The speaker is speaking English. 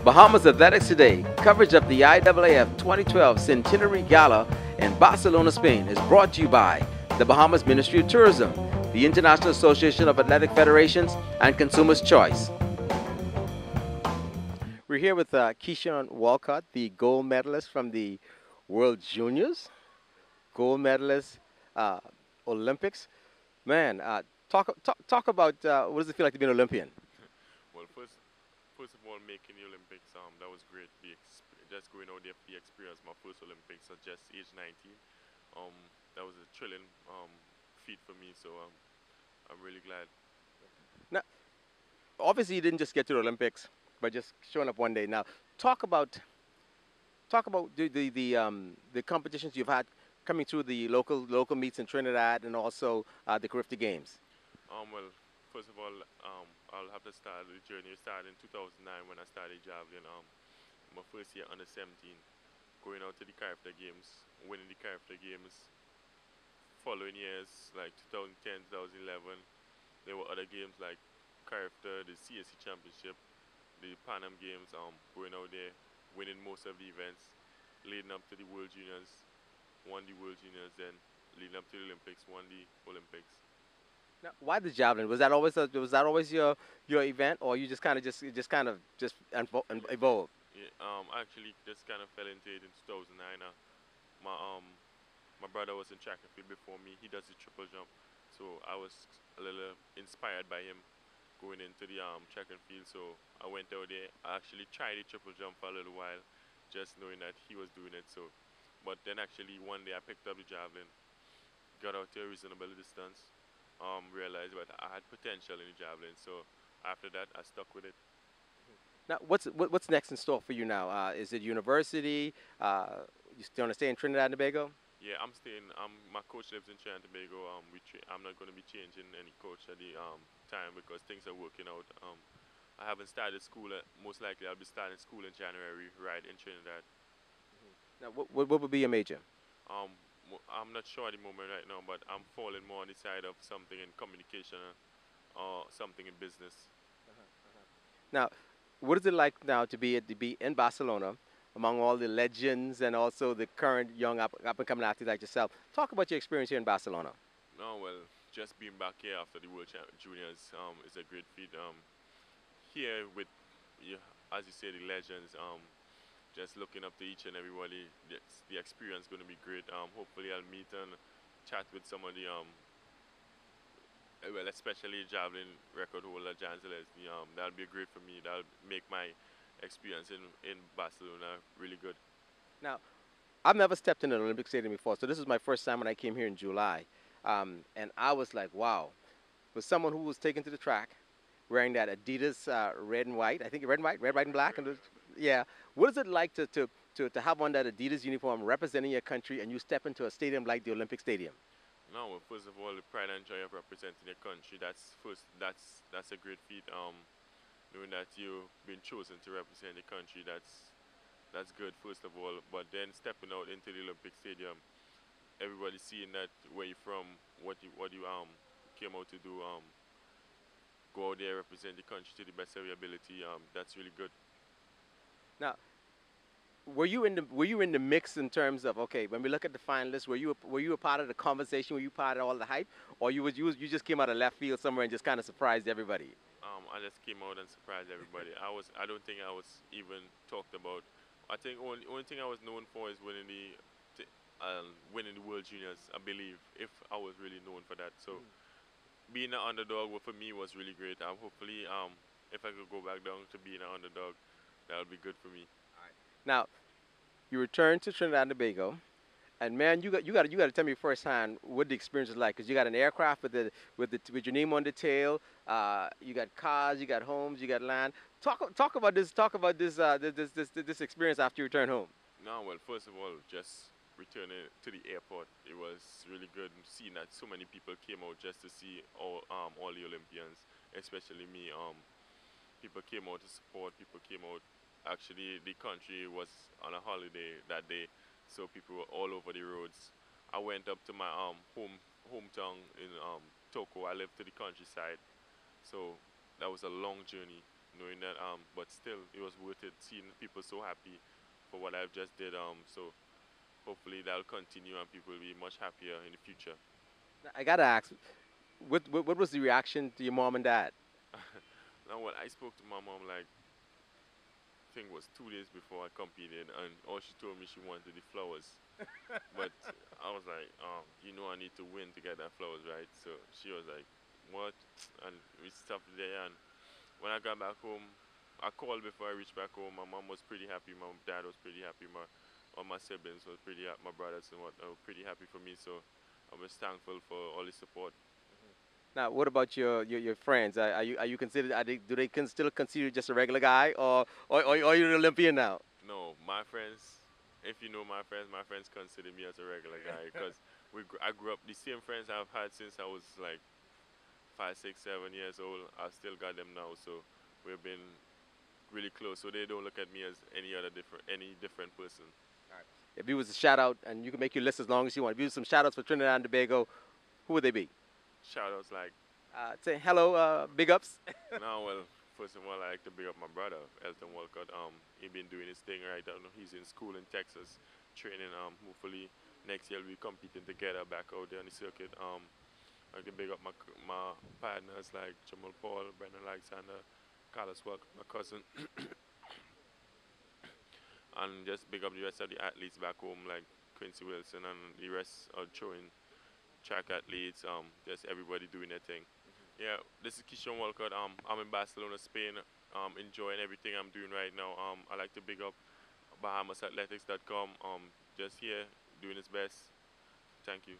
Bahamas Athletics Today, coverage of the IAAF 2012 Centenary Gala in Barcelona, Spain, is brought to you by the Bahamas Ministry of Tourism, the International Association of Athletic Federations, and Consumers' Choice. We're here with Keshorn Walcott, the gold medalist from the World Juniors, gold medalist Olympics. Man, talk about what does it feel like to be an Olympian? Well, first of all, making the Olympics, that was great. Just going out there for the experience, my first Olympics at just age 19. That was a thrilling feat for me. So I'm really glad. Now, obviously, you didn't just get to the Olympics by just showing up one day. Now, talk about the competitions you've had coming through the local meets in Trinidad and also the Caribbean Games. Well, first of all, I'll have to start the journey. It started in 2009 when I started Javelin. My first year under 17, going out to the Caribbean Games, winning the Caribbean Games. Following years like 2010, 2011, there were other games like Caribbean, the CSC Championship, the Pan Am Games. Going out there, winning most of the events, leading up to the World Juniors, won the World Juniors, then leading up to the Olympics, won the Olympics. Now, why the javelin? Was that always your event, or you just kind of just evolved? Yeah, I actually just kind of fell into it in 2009. My my brother was in track and field before me. He does the triple jump, so I was a little inspired by him going into the track and field. So I went out there. I actually tried the triple jump for a little while, just knowing that he was doing it. So, but then actually one day I picked up the javelin, got out to a reasonable distance, realized that I had potential in the javelin. So after that, I stuck with it. Now, what's next in store for you now? Is it university? You still want to stay in Trinidad and Tobago? Yeah, I'm staying. My coach lives in Trinidad and Tobago. I'm not going to be changing any coach at the time because things are working out. I haven't started school. Most likely, I'll be starting school in January, right in Trinidad. Now, what would be your major? I'm not sure at the moment right now, but I'm falling more on the side of something in communication or something in business. Now, what is it like now to be in Barcelona among all the legends and also the current young up and coming athletes like yourself? Talk about your experience here in Barcelona. No, well, just being back here after the Juniors is a great feat. Here with, yeah, as you say, the legends. Just looking up to each and everybody. The experience going to be great. Hopefully, I'll meet and chat with some of the well, especially javelin record holder Jan Zelensky. That'll be great for me. That'll make my experience in Barcelona really good. Now, I've never stepped in an Olympic Stadium before, so this is my first time when I came here in July, and I was like, wow. For someone who was taken to the track wearing that Adidas red and white, I think red and white, red, white, and black, and yeah. What is it like to have on that Adidas uniform representing your country and you step into a stadium like the Olympic Stadium? No, well, first of all, the pride and joy of representing your country. That's first. That's a great feat. Knowing that you've been chosen to represent the country. That's good. First of all, but then stepping out into the Olympic Stadium, everybody seeing that where you're from, what you came out to do. Go out there, represent the country to the best of your ability. That's really good. Now, were you in the mix in terms of, okay, when we look at the finalists, were you a part of the conversation? Were you part of all the hype, or you just came out of left field somewhere and just kind of surprised everybody? I just came out and surprised everybody. I don't think I was even talked about. I think only thing I was known for is winning the World Juniors. I believe if I was really known for that. So being an underdog for me was really great. Hopefully, if I could go back down to being an underdog, that would be good for me. Now, you returned to Trinidad and Tobago, and man, you got to tell me firsthand what the experience is like, because you got an aircraft with your name on the tail. You got cars, you got homes, you got land. Talk about this. Talk about this experience after you return home. No, well, first of all, just returning to the airport, it was really good seeing that so many people came out just to see all the Olympians, especially me. People came out to support. People came out. Actually, the country was on a holiday that day, so people were all over the roads. I went up to my hometown in Toko. I lived to the countryside, so that was a long journey. knowing that but still it was worth it seeing people so happy for what I've just did. So hopefully that'll continue and people will be much happier in the future. I gotta ask, what was the reaction to your mom and dad? Now when I spoke to my mom, like think it was 2 days before I competed, and all she told me she wanted the flowers. But I was like, I need to win to get that flowers, right? So she was like, what? And we stopped there. And when I got back home, I called before I reached back home. My mom was pretty happy. My dad was pretty happy. All my siblings was pretty happy. My brothers and what were pretty happy for me. So I was thankful for all the support. Now, what about your friends? Are you considered? Do they still consider you just a regular guy, or you're an Olympian now? No, my friends, if you know my friends consider me as a regular guy because I grew up, the same friends I've had since I was like 5, 6, 7 years old. I still got them now, so we've been really close. So they don't look at me as any different person. All right. If you was a shout out, and you can make your list as long as you want. If you was some shout outs for Trinidad and Tobago, who would they be? Shout outs like, Say hello, big ups. now, well, first of all, I like to big up my brother, Elton Walcott. He been doing his thing right now. He's in school in Texas, training. Hopefully next year we'll be competing together back out there on the circuit. I can big up my partners like Jamal Paul, Brendan Alexander, Carlos Walcott, my cousin, and just big up the rest of the athletes back home like Quincy Wilson and the rest are throwing track athletes, just everybody doing their thing. Yeah, this is Keshorn Walcott. I'm in Barcelona, Spain. Enjoying everything I'm doing right now. I like to big up Bahamas Athletics.com. Just here doing its best. Thank you.